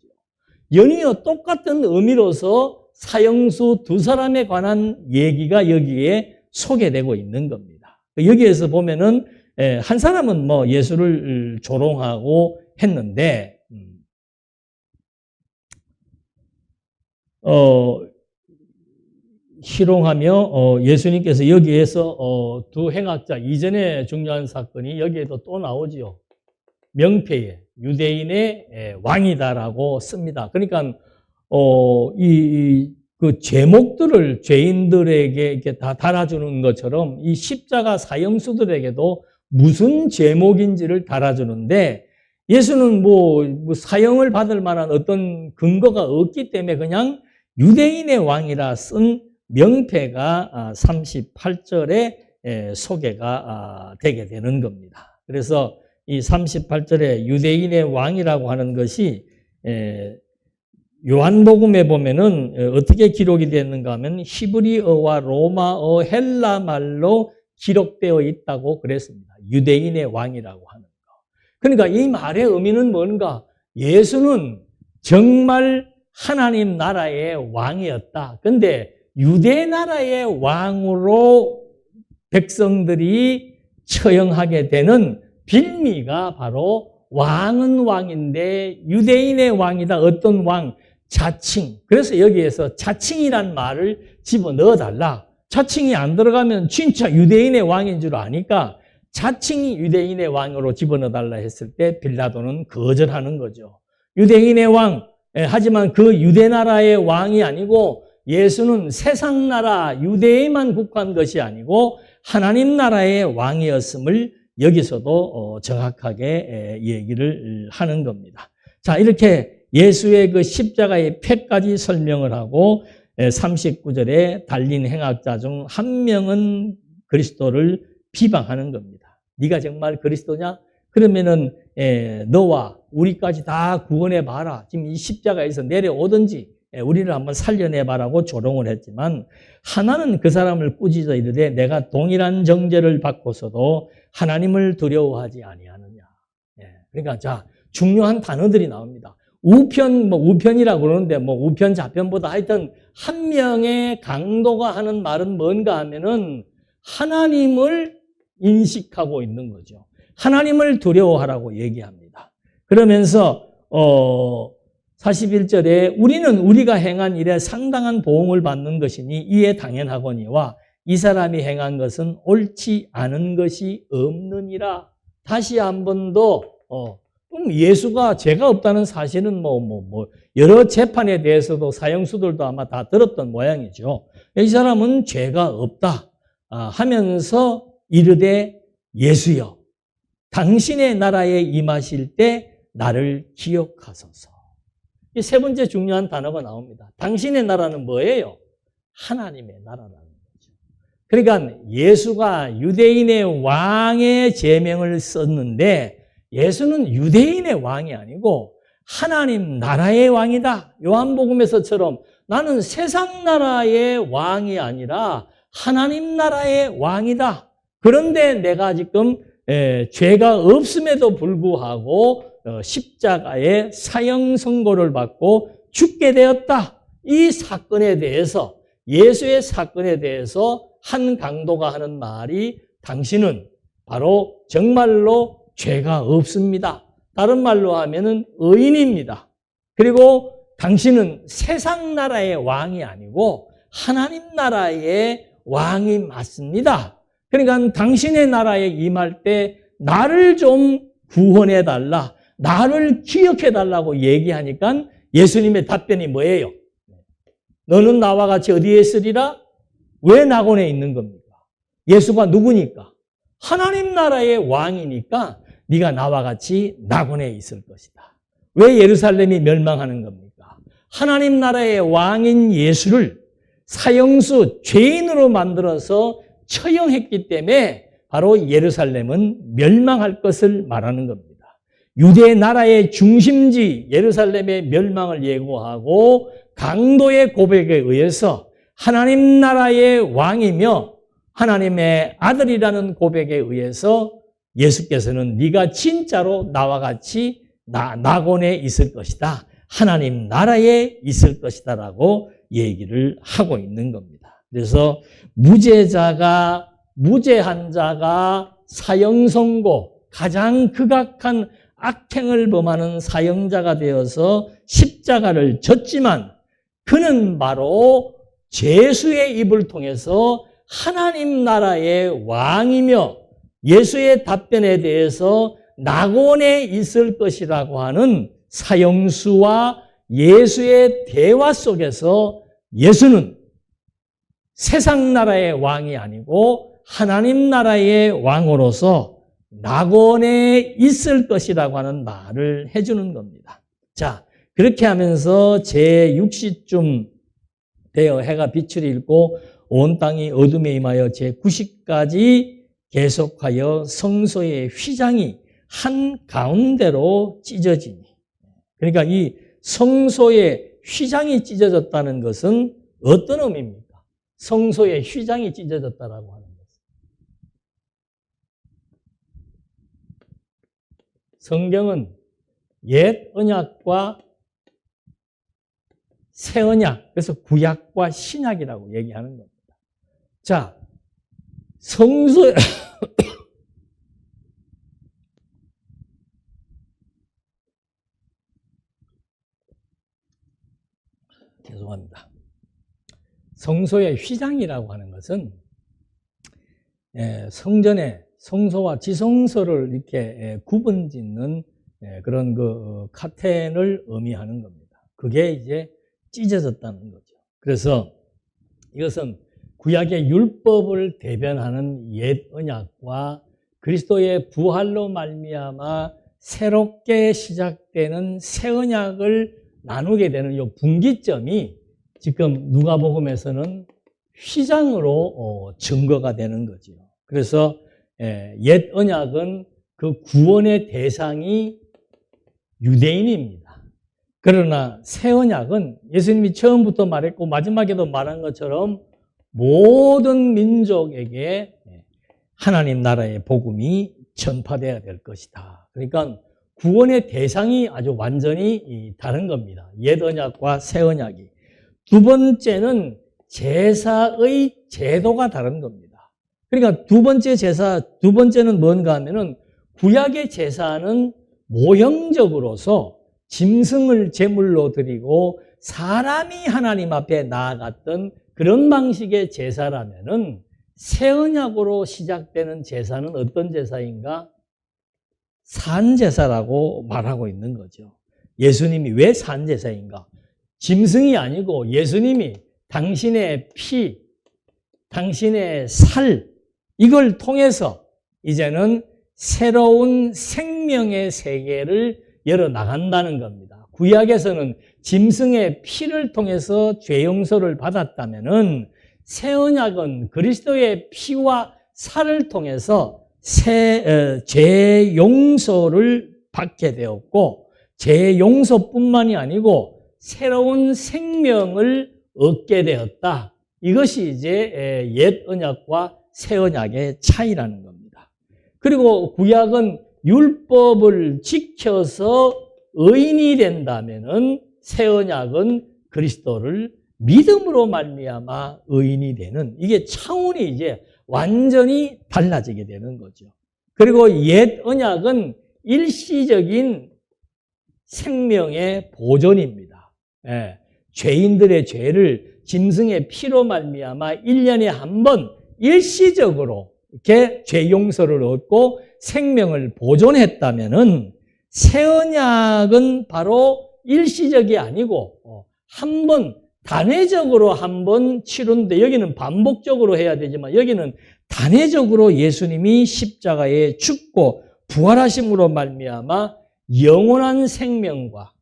연이어 똑같은 의미로서 사형수 두 사람에 관한 얘기가 여기에 소개되고 있는 겁니다. 여기에서 보면은 한 사람은 뭐 예수를 조롱하고 했는데 희롱하며 예수님께서 여기에서 두 행악자 이전에 중요한 사건이 여기에도 또 나오지요. 명패에 유대인의 왕이다라고 씁니다. 그러니까 그 제목들을 죄인들에게 이렇게 다 달아주는 것처럼 이 십자가 사형수들에게도 무슨 제목인지를 달아주는데 예수는 뭐 사형을 받을 만한 어떤 근거가 없기 때문에 그냥 유대인의 왕이라 쓴 명패가 38절에 소개가 되게 되는 겁니다. 그래서 이 38절에 유대인의 왕이라고 하는 것이 요한복음에 보면은 어떻게 기록이 되는가 하면 히브리어와 로마어, 헬라말로 기록되어 있다고 그랬습니다. 유대인의 왕이라고 하는 거. 그러니까 이 말의 의미는 뭔가? 예수는 정말 하나님 나라의 왕이었다. 근데 유대 나라의 왕으로 백성들이 처형하게 되는 빌미가 바로 왕은 왕인데 유대인의 왕이다. 어떤 왕? 자칭. 그래서 여기에서 자칭이란 말을 집어넣어달라. 자칭이 안 들어가면 진짜 유대인의 왕인 줄 아니까 자칭이 유대인의 왕으로 집어넣어달라 했을 때 빌라도는 거절하는 거죠. 유대인의 왕, 하지만 그 유대 나라의 왕이 아니고 예수는 세상 나라 유대에만 국한 것이 아니고 하나님 나라의 왕이었음을 여기서도 정확하게 얘기를 하는 겁니다. 자, 이렇게 예수의 그 십자가의 패까지 설명을 하고 39절에 달린 행악자 중 한 명은 그리스도를 비방하는 겁니다. 네가 정말 그리스도냐? 그러면은 너와 우리까지 다 구원해 봐라. 지금 이 십자가에서 내려오든지 우리를 한번 살려내봐라고 조롱을 했지만 하나는 그 사람을 꾸짖어 이르되 내가 동일한 정죄를 받고서도 하나님을 두려워하지 아니하느냐. 그러니까 자, 중요한 단어들이 나옵니다. 우편이라고 그러는데 우편 좌편보다 하여튼 한 명의 강도가 하는 말은 뭔가 하면은 하나님을 인식하고 있는 거죠. 하나님을 두려워하라고 얘기합니다. 그러면서 41절에 우리는 우리가 행한 일에 상당한 보응을 받는 것이니 이에 당연하거니와 이 사람이 행한 것은 옳지 않은 것이 없느니라. 다시 한 번 더 예수가 죄가 없다는 사실은 여러 재판에 대해서도 사형수들도 아마 다 들었던 모양이죠. 이 사람은 죄가 없다 하면서 이르되 예수여 당신의 나라에 임하실 때 나를 기억하소서. 이 세 번째 중요한 단어가 나옵니다. 당신의 나라는 뭐예요? 하나님의 나라라는 거죠. 그러니까 예수가 유대인의 왕의 제명을 썼는데 예수는 유대인의 왕이 아니고 하나님 나라의 왕이다. 요한복음에서처럼 나는 세상 나라의 왕이 아니라 하나님 나라의 왕이다. 그런데 내가 지금 죄가 없음에도 불구하고 십자가에 사형 선고를 받고 죽게 되었다. 이 사건에 대해서 예수의 사건에 대해서 한 강도가 하는 말이 당신은 바로 정말로 죄가 없습니다. 다른 말로 하면은 의인입니다. 그리고 당신은 세상 나라의 왕이 아니고 하나님 나라의 왕이 맞습니다. 그러니까 당신의 나라에 임할 때 나를 좀 구원해 달라, 나를 기억해 달라고 얘기하니까 예수님의 답변이 뭐예요? 너는 나와 같이 어디에 있으리라? 왜 낙원에 있는 겁니까? 예수가 누구니까? 하나님 나라의 왕이니까 네가 나와 같이 낙원에 있을 것이다. 왜 예루살렘이 멸망하는 겁니까? 하나님 나라의 왕인 예수를 사형수, 죄인으로 만들어서 처형했기 때문에 바로 예루살렘은 멸망할 것을 말하는 겁니다. 유대 나라의 중심지 예루살렘의 멸망을 예고하고 강도의 고백에 의해서 하나님 나라의 왕이며 하나님의 아들이라는 고백에 의해서 예수께서는 네가 진짜로 나와 같이 낙원에 있을 것이다. 하나님 나라에 있을 것이다 라고 얘기를 하고 있는 겁니다. 그래서 무죄한 자가 사형 선고, 가장 극악한 악행을 범하는 사형자가 되어서 십자가를 졌지만 그는 바로 예수의 입을 통해서 하나님 나라의 왕이며 예수의 답변에 대해서 낙원에 있을 것이라고 하는 사형수와 예수의 대화 속에서 예수는 세상 나라의 왕이 아니고 하나님 나라의 왕으로서 낙원에 있을 것이라고 하는 말을 해주는 겁니다. 자, 그렇게 하면서 제6시쯤 되어 해가 빛을 잃고 온 땅이 어둠에 임하여 제9시까지 계속하여 성소의 휘장이 한가운데로 찢어지니. 그러니까 이 성소의 휘장이 찢어졌다는 것은 어떤 의미입니까? 성소의 휘장이 찢어졌다라고 하는 것은. 성경은 옛 언약과 새 언약, 그래서 구약과 신약이라고 얘기하는 겁니다. 자, 성소 죄송합니다. 성소의 휘장이라고 하는 것은 성전의 성소와 지성소를 이렇게 구분짓는 그런 그 카텐을 의미하는 겁니다. 그게 이제 찢어졌다는 거죠. 그래서 이것은 구약의 율법을 대변하는 옛 언약과 그리스도의 부활로 말미암아 새롭게 시작되는 새 언약을 나누게 되는 이 분기점이 지금 누가복음에서는 휘장으로 증거가 되는 거죠. 그래서 옛 언약은 그 구원의 대상이 유대인입니다. 그러나 새 언약은 예수님이 처음부터 말했고 마지막에도 말한 것처럼 모든 민족에게 하나님 나라의 복음이 전파되어야 될 것이다. 그러니까 구원의 대상이 아주 완전히 다른 겁니다. 옛 언약과 새 언약이. 두 번째는 제사의 제도가 다른 겁니다. 그러니까 두 번째는 뭔가 하면은 구약의 제사는 모형적으로서 짐승을 제물로 드리고 사람이 하나님 앞에 나아갔던 그런 방식의 제사라면은 새 언약으로 시작되는 제사는 어떤 제사인가? 산제사라고 말하고 있는 거죠. 예수님이 왜 산제사인가? 짐승이 아니고 예수님이 당신의 피, 당신의 살, 이걸 통해서 이제는 새로운 생명의 세계를 열어나간다는 겁니다. 구약에서는 짐승의 피를 통해서 죄 용서를 받았다면은 새 언약은 그리스도의 피와 살을 통해서 죄 용서를 받게 되었고 죄 용서뿐만이 아니고 새로운 생명을 얻게 되었다. 이것이 이제 옛 언약과 새 언약의 차이라는 겁니다. 그리고 구약은 율법을 지켜서 의인이 된다면은 새 언약은 그리스도를 믿음으로 말미암아 의인이 되는, 이게 차원이 이제 완전히 달라지게 되는 거죠. 그리고 옛 언약은 일시적인 생명의 보존입니다. 죄인들의 죄를 짐승의 피로 말미암아 1년에 한 번 일시적으로 이렇게 죄 용서를 얻고 생명을 보존했다면은 새 언약은 바로 일시적이 아니고 한 번 단회적으로 한 번 치른데, 여기는 반복적으로 해야 되지만 여기는 단회적으로 예수님이 십자가에 죽고 부활하심으로 말미암아 영원한 생명과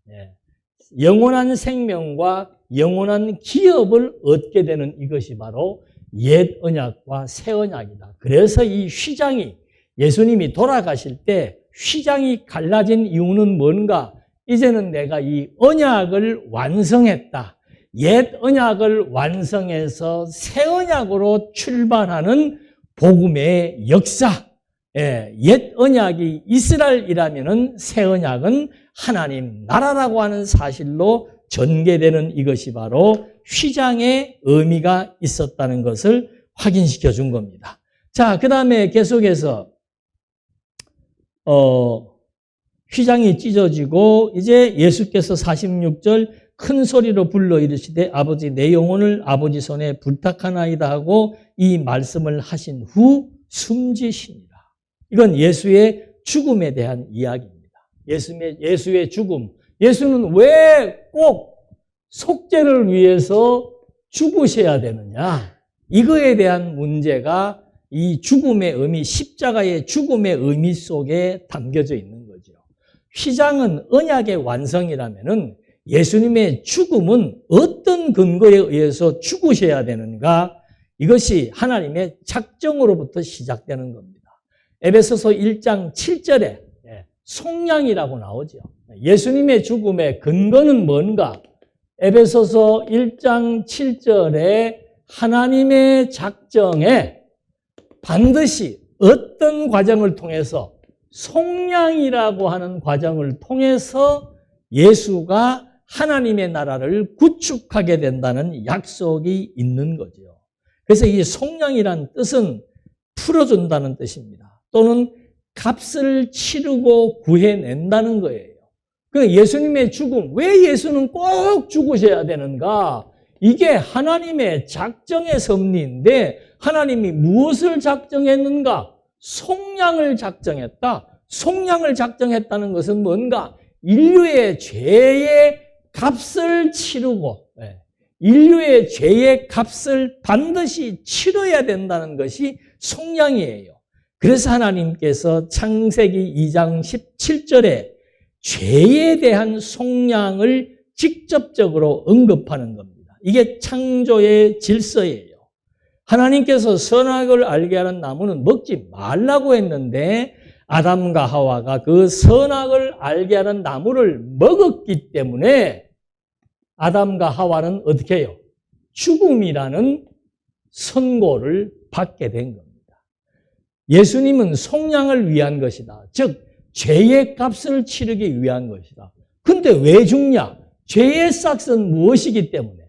영원한 기업을 얻게 되는 이것이 바로 옛 언약과 새 언약이다. 그래서 이 휘장이, 예수님이 돌아가실 때 휘장이 갈라진 이유는 뭔가? 이제는 내가 이 언약을 완성했다. 옛 언약을 완성해서 새 언약으로 출발하는 복음의 역사. 옛 언약이 이스라엘이라면은 새 언약은 하나님 나라라고 하는 사실로 전개되는 이것이 바로 휘장의 의미가 있었다는 것을 확인시켜 준 겁니다. 자, 그 다음에 계속해서 휘장이 찢어지고 이제 예수께서 46절 큰 소리로 불러 이르시되 아버지 내 영혼을 아버지 손에 부탁하나이다 하고 이 말씀을 하신 후 숨지시니라. 이건 예수의 죽음에 대한 이야기입니다. 예수의 죽음. 예수는 왜 꼭 속죄를 위해서 죽으셔야 되느냐? 이거에 대한 문제가 이 죽음의 의미, 십자가의 죽음의 의미 속에 담겨져 있는 거죠. 휘장은 언약의 완성이라면은 예수님의 죽음은 어떤 근거에 의해서 죽으셔야 되는가? 이것이 하나님의 작정으로부터 시작되는 겁니다. 에베소서 1장 7절에 속량이라고 나오죠. 예수님의 죽음의 근거는 뭔가? 에베소서 1장 7절에 하나님의 작정에 반드시 어떤 과정을 통해서, 속량이라고 하는 과정을 통해서 예수가 하나님의 나라를 구축하게 된다는 약속이 있는 거죠. 그래서 이 속량이란 뜻은 풀어준다는 뜻입니다. 또는 값을 치르고 구해낸다는 거예요. 그 예수님의 죽음, 왜 예수는 꼭 죽으셔야 되는가? 이게 하나님의 작정의 섭리인데 하나님이 무엇을 작정했는가? 속량을 작정했다. 속량을 작정했다는 것은 뭔가? 인류의 죄의 값을 치르고 인류의 죄의 값을 반드시 치러야 된다는 것이 속량이에요. 그래서 하나님께서 창세기 2장 17절에 죄에 대한 속량을 직접적으로 언급하는 겁니다. 이게 창조의 질서예요. 하나님께서 선악을 알게 하는 나무는 먹지 말라고 했는데 아담과 하와가 그 선악을 알게 하는 나무를 먹었기 때문에 아담과 하와는 어떻게 해요? 죽음이라는 선고를 받게 된 겁니다. 예수님은 속량을 위한 것이다. 즉 죄의 값을 치르기 위한 것이다. 근데 왜 죽냐? 죄의 싹은 무엇이기 때문에?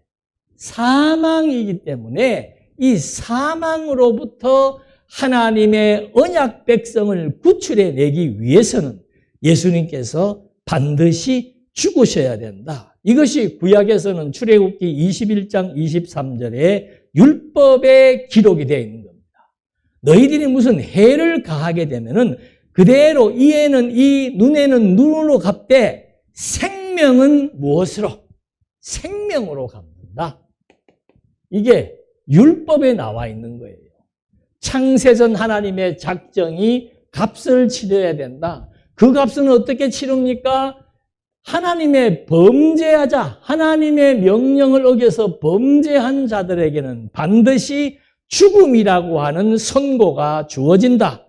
사망이기 때문에 이 사망으로부터 하나님의 언약 백성을 구출해내기 위해서는 예수님께서 반드시 죽으셔야 된다. 이것이 구약에서는 출애굽기 21장 23절에 율법에 기록이 되어 있는 겁니다. 너희들이 무슨 해를 가하게 되면은 그대로 이에는 이, 눈에는 눈으로 갚되 생명은 무엇으로? 생명으로 갚는다. 이게 율법에 나와 있는 거예요. 창세전 하나님의 작정이 값을 치러야 된다. 그 값은 어떻게 치릅니까? 하나님의 범죄하자, 하나님의 명령을 어겨서 범죄한 자들에게는 반드시 죽음이라고 하는 선고가 주어진다.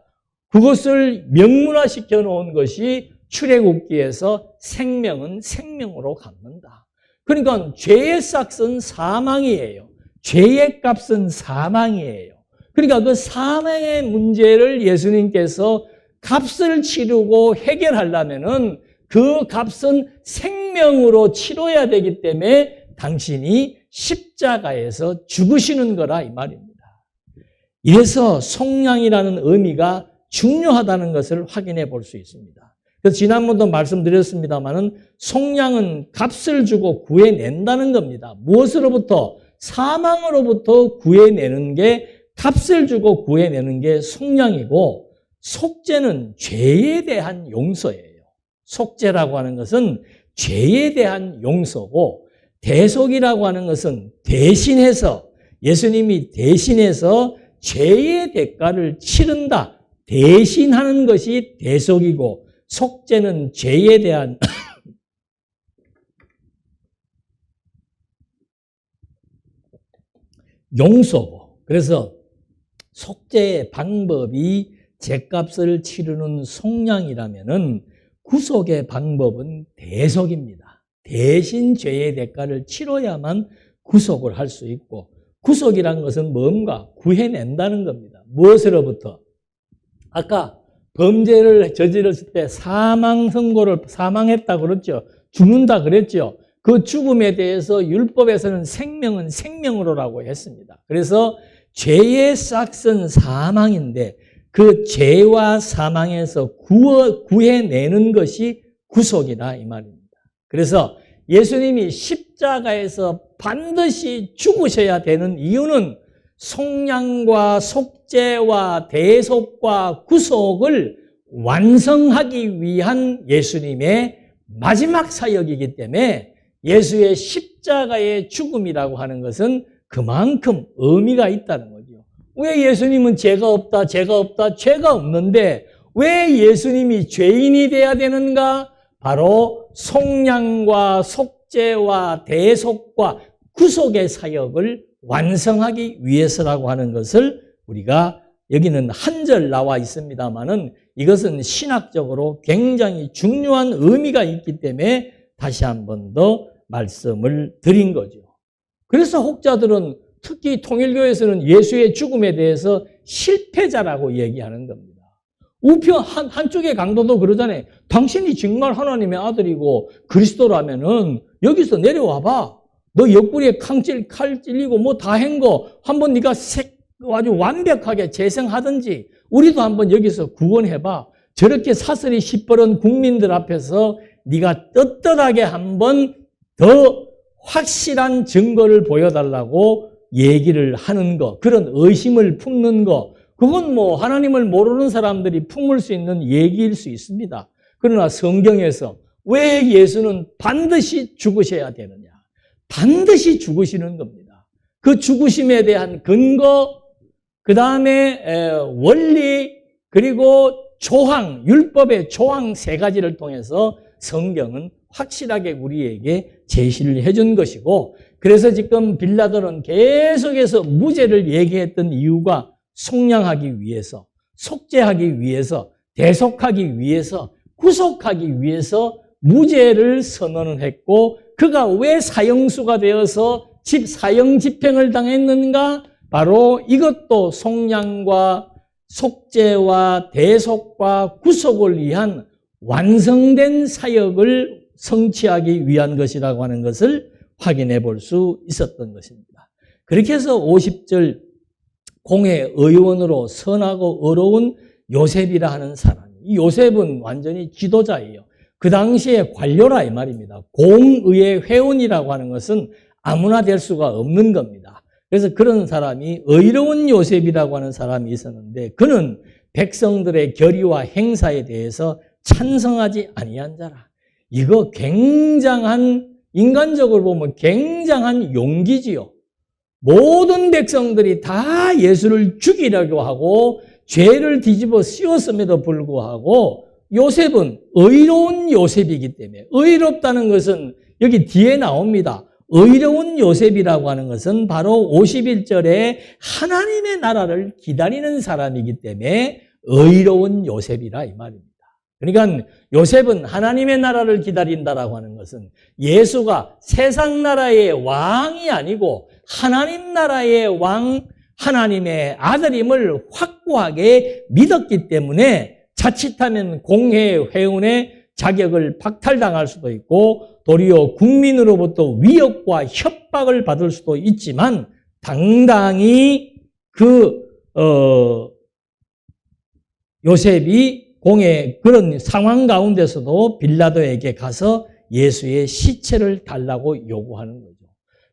그것을 명문화시켜 놓은 것이 출애굽기에서 생명은 생명으로 갚는다. 그러니까 죄의 싹은 사망이에요. 죄의 값은 사망이에요. 그러니까 그 사망의 문제를 예수님께서 값을 치르고 해결하려면은 그 값은 생명으로 치러야 되기 때문에 당신이 십자가에서 죽으시는 거라 이 말입니다. 이래서 속량이라는 의미가 중요하다는 것을 확인해 볼 수 있습니다. 그래서 지난번도 말씀드렸습니다만은 속량은 값을 주고 구해낸다는 겁니다. 무엇으로부터? 사망으로부터 구해내는 게 값을 주고 구해내는 게 속량이고, 속죄는 죄에 대한 용서예요. 속죄라고 하는 것은 죄에 대한 용서고, 대속이라고 하는 것은 대신해서, 예수님이 대신해서 죄의 대가를 치른다, 대신하는 것이 대속이고, 속죄는 죄에 대한 용서고, 그래서 속죄의 방법이 죄값을 치르는 속량이라면은 구속의 방법은 대속입니다. 대신 죄의 대가를 치러야만 구속을 할 수 있고, 구속이란 것은 뭔가 구해낸다는 겁니다. 무엇으로부터? 아까 범죄를 저질렀을 때 사망 선고를 사망했다 그랬죠. 죽는다 그랬죠. 그 죽음에 대해서 율법에서는 생명은 생명으로라고 했습니다. 그래서 죄의 싹은 사망인데 그 죄와 사망에서 구해내는 것이 구속이다 이 말입니다. 그래서 예수님이 십자가에서 반드시 죽으셔야 되는 이유는 속량과 속죄와 대속과 구속을 완성하기 위한 예수님의 마지막 사역이기 때문에 예수의 십자가의 죽음이라고 하는 것은 그만큼 의미가 있다는 거죠. 왜 예수님은 죄가 없다, 죄가 없다, 죄가 없는데 왜 예수님이 죄인이 돼야 되는가? 바로 속량과 속죄와 대속과 구속의 사역을 완성하기 위해서라고 하는 것을 우리가 여기는 한 절 나와 있습니다만은 이것은 신학적으로 굉장히 중요한 의미가 있기 때문에 다시 한 번 더 말씀을 드린 거죠. 그래서 혹자들은 특히 통일교에서는 예수의 죽음에 대해서 실패자라고 얘기하는 겁니다. 우편 한쪽의 강도도 그러잖아요. 당신이 정말 하나님의 아들이고 그리스도라면은 여기서 내려와 봐. 너 옆구리에 칼 찔리고 뭐 다 한 거 한번 네가 아주 완벽하게 재생하든지 우리도 한번 여기서 구원해봐. 저렇게 사슬이 시퍼런 국민들 앞에서 네가 떳떳하게 한번 더 확실한 증거를 보여달라고 얘기를 하는 거, 그런 의심을 품는 거, 그건 뭐 하나님을 모르는 사람들이 품을 수 있는 얘기일 수 있습니다. 그러나 성경에서 왜 예수는 반드시 죽으셔야 되느냐? 반드시 죽으시는 겁니다. 그 죽으심에 대한 근거, 그 다음에 원리, 그리고 조항, 율법의 조항 3가지를 통해서 성경은 확실하게 우리에게 제시를 해준 것이고, 그래서 지금 빌라도는 계속해서 무죄를 얘기했던 이유가 속량하기 위해서, 속죄하기 위해서, 대속하기 위해서, 구속하기 위해서 무죄를 선언을 했고, 그가 왜 사형수가 되어서 사형 집행을 당했는가? 바로 이것도 속량과 속죄와 대속과 구속을 위한 완성된 사역을 성취하기 위한 것이라고 하는 것을 확인해 볼 수 있었던 것입니다. 그렇게 해서 50절 공회 의원으로 선하고 어려운 요셉이라 하는 사람, 이 요셉은 완전히 지도자예요. 그 당시에 관료라 이 말입니다. 공의회 회원이라고 하는 것은 아무나 될 수가 없는 겁니다. 그래서 그런 사람이 의로운 요셉이라고 하는 사람이 있었는데 그는 백성들의 결의와 행사에 대해서 찬성하지 아니한 자라. 이거 굉장한, 인간적으로 보면 굉장한 용기지요. 모든 백성들이 다 예수를 죽이려고 하고 죄를 뒤집어 씌웠음에도 불구하고 요셉은 의로운 요셉이기 때문에, 의롭다는 것은 여기 뒤에 나옵니다. 의로운 요셉이라고 하는 것은 바로 51절에 하나님의 나라를 기다리는 사람이기 때문에 의로운 요셉이라 이 말입니다. 그러니까 요셉은 하나님의 나라를 기다린다라고 하는 것은 예수가 세상 나라의 왕이 아니고 하나님 나라의 왕, 하나님의 아들임을 확고하게 믿었기 때문에 자칫하면 공회 회원의 자격을 박탈당할 수도 있고 도리어 국민으로부터 위협과 협박을 받을 수도 있지만 당당히 요셉이 공회 그런 상황 가운데서도 빌라도에게 가서 예수의 시체를 달라고 요구하는 거죠.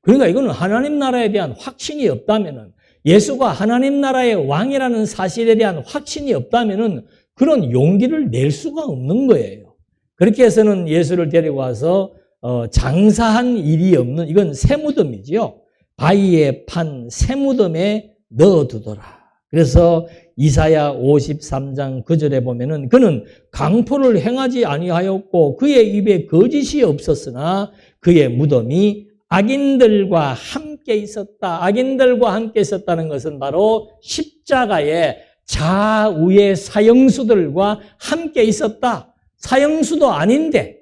그러니까 이거는 하나님 나라에 대한 확신이 없다면은 예수가 하나님 나라의 왕이라는 사실에 대한 확신이 없다면은 그런 용기를 낼 수가 없는 거예요. 그렇게 해서는 예수를 데리고 와서 장사한 일이 없는, 이건 새무덤이지요. 바위에 판 새무덤에 넣어두더라. 그래서 이사야 53장 9절에 보면은 그는 강포를 행하지 아니하였고 그의 입에 거짓이 없었으나 그의 무덤이 악인들과 함께 있었다. 악인들과 함께 있었다는 것은 바로 십자가의 좌우의 사형수들과 함께 있었다. 사형수도 아닌데,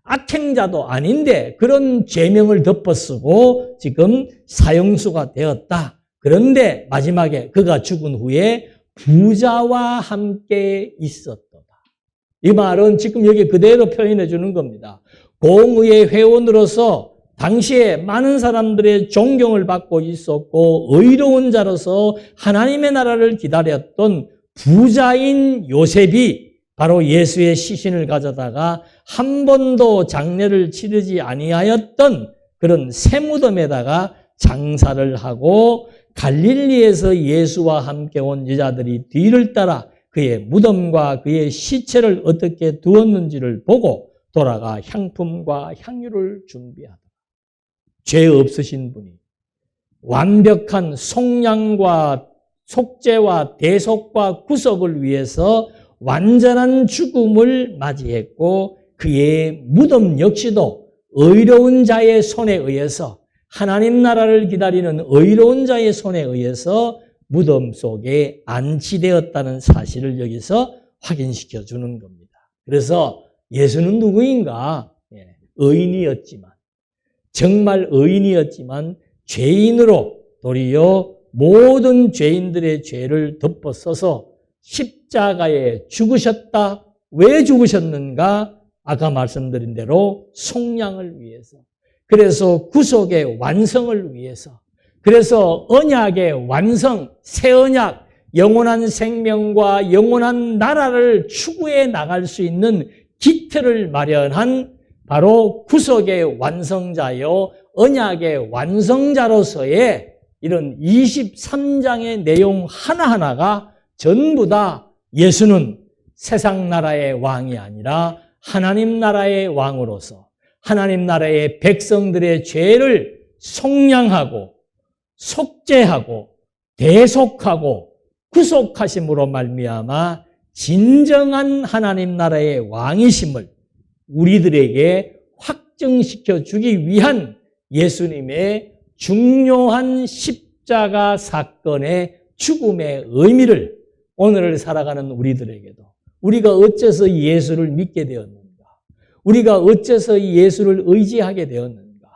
악행자도 아닌데 그런 죄명을 덮어쓰고 지금 사형수가 되었다. 그런데 마지막에 그가 죽은 후에 부자와 함께 있었다. 이 말은 지금 여기 그대로 표현해 주는 겁니다. 공의의 회원으로서 당시에 많은 사람들의 존경을 받고 있었고 의로운 자로서 하나님의 나라를 기다렸던 부자인 요셉이 바로 예수의 시신을 가져다가 한 번도 장례를 치르지 아니하였던 그런 새무덤에다가 장사를 하고 갈릴리에서 예수와 함께 온 여자들이 뒤를 따라 그의 무덤과 그의 시체를 어떻게 두었는지를 보고 돌아가 향품과 향유를 준비하다. 죄 없으신 분이 완벽한 속량과 속죄와 대속과 구속을 위해서 완전한 죽음을 맞이했고 그의 무덤 역시도 의로운 자의 손에 의해서 하나님 나라를 기다리는 의로운 자의 손에 의해서 무덤 속에 안치되었다는 사실을 여기서 확인시켜 주는 겁니다. 그래서 예수는 누구인가? 의인이었지만 정말 의인이었지만 죄인으로 도리어 모든 죄인들의 죄를 덮어써서 십자가에 죽으셨다. 왜 죽으셨는가? 아까 말씀드린 대로 속량을 위해서, 그래서 구속의 완성을 위해서, 그래서 언약의 완성, 새 언약, 영원한 생명과 영원한 나라를 추구해 나갈 수 있는 기틀을 마련한 바로 구속의 완성자요, 언약의 완성자로서의 이런 23장의 내용 하나하나가 전부 다 예수는 세상 나라의 왕이 아니라 하나님 나라의 왕으로서 하나님 나라의 백성들의 죄를 속량하고 속죄하고 대속하고 구속하심으로 말미암아 진정한 하나님 나라의 왕이심을 우리들에게 확증시켜 주기 위한 예수님의 중요한 십자가 사건의 죽음의 의미를 오늘을 살아가는 우리들에게도, 우리가 어째서 예수를 믿게 되었는가? 우리가 어째서 예수를 의지하게 되었는가?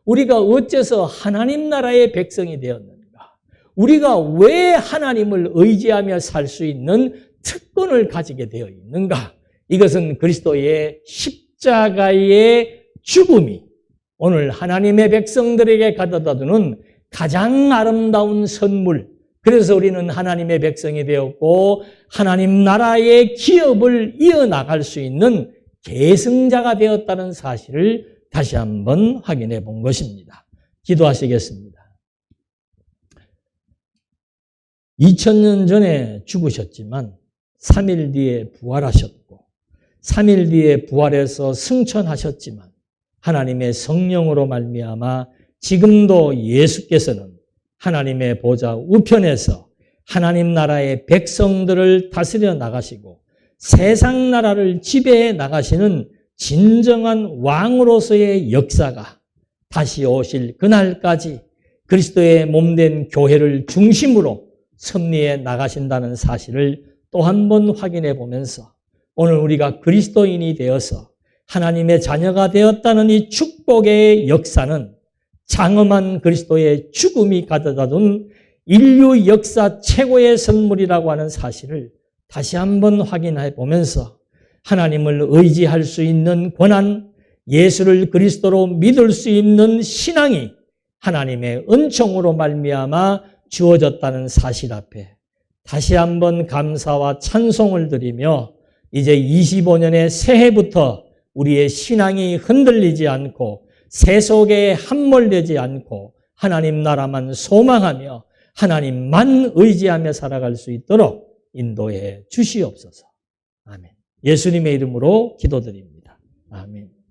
우리가 어째서 하나님 나라의 백성이 되었는가? 우리가 왜 하나님을 의지하며 살 수 있는 특권을 가지게 되어 있는가? 이것은 그리스도의 십자가의 죽음이 오늘 하나님의 백성들에게 가져다 주는 가장 아름다운 선물, 그래서 우리는 하나님의 백성이 되었고 하나님 나라의 기업을 이어나갈 수 있는 계승자가 되었다는 사실을 다시 한번 확인해 본 것입니다. 기도하시겠습니다. 2000년 전에 죽으셨지만 3일 뒤에 부활하셨고 3일 뒤에 부활해서 승천하셨지만 하나님의 성령으로 말미암아 지금도 예수께서는 하나님의 보좌 우편에서 하나님 나라의 백성들을 다스려 나가시고 세상 나라를 지배해 나가시는 진정한 왕으로서의 역사가 다시 오실 그날까지 그리스도의 몸된 교회를 중심으로 섭리해 나가신다는 사실을 또 한 번 확인해 보면서 오늘 우리가 그리스도인이 되어서 하나님의 자녀가 되었다는 이 축복의 역사는 장엄한 그리스도의 죽음이 가져다 준 인류 역사 최고의 선물이라고 하는 사실을 다시 한번 확인해 보면서 하나님을 의지할 수 있는 권한, 예수를 그리스도로 믿을 수 있는 신앙이 하나님의 은총으로 말미암아 주어졌다는 사실 앞에 다시 한번 감사와 찬송을 드리며 이제 25년의 새해부터 우리의 신앙이 흔들리지 않고 세속에 함몰되지 않고 하나님 나라만 소망하며 하나님만 의지하며 살아갈 수 있도록 인도해 주시옵소서. 아멘. 예수님의 이름으로 기도드립니다. 아멘.